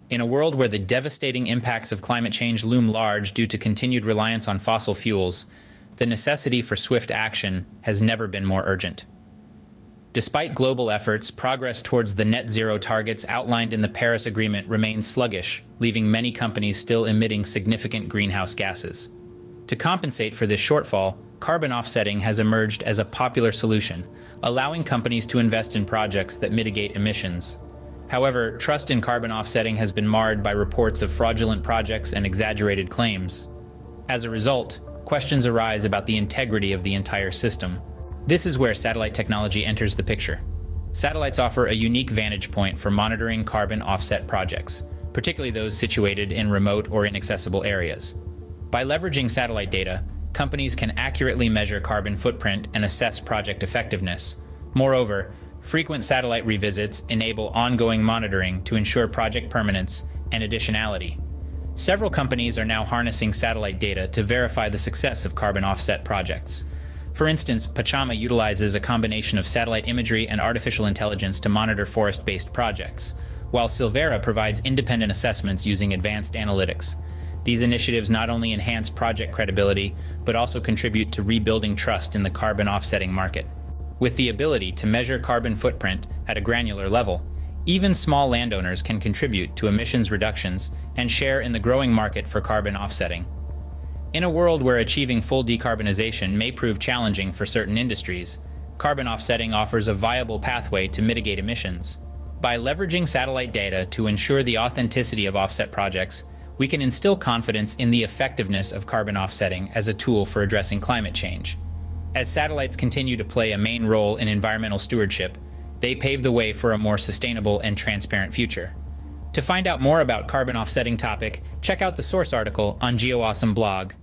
In a world where the devastating impacts of climate change loom large due to continued reliance on fossil fuels, the necessity for swift action has never been more urgent. Despite global efforts, progress towards the net zero targets outlined in the Paris Agreement remains sluggish, leaving many companies still emitting significant greenhouse gases. To compensate for this shortfall, carbon offsetting has emerged as a popular solution, allowing companies to invest in projects that mitigate emissions. However, trust in carbon offsetting has been marred by reports of fraudulent projects and exaggerated claims. As a result, questions arise about the integrity of the entire system. This is where satellite technology enters the picture. Satellites offer a unique vantage point for monitoring carbon offset projects, particularly those situated in remote or inaccessible areas. By leveraging satellite data, companies can accurately measure carbon footprint and assess project effectiveness. Moreover, frequent satellite revisits enable ongoing monitoring to ensure project permanence and additionality. Several companies are now harnessing satellite data to verify the success of carbon offset projects. For instance, Pachama utilizes a combination of satellite imagery and artificial intelligence to monitor forest-based projects, while Silvera provides independent assessments using advanced analytics. These initiatives not only enhance project credibility, but also contribute to rebuilding trust in the carbon offsetting market. With the ability to measure carbon footprint at a granular level, even small landowners can contribute to emissions reductions and share in the growing market for carbon offsetting. In a world where achieving full decarbonization may prove challenging for certain industries, carbon offsetting offers a viable pathway to mitigate emissions. By leveraging satellite data to ensure the authenticity of offset projects, we can instill confidence in the effectiveness of carbon offsetting as a tool for addressing climate change. As satellites continue to play a main role in environmental stewardship, they pave the way for a more sustainable and transparent future. To find out more about carbon offsetting topic, check out the source article on Geoawesome blog.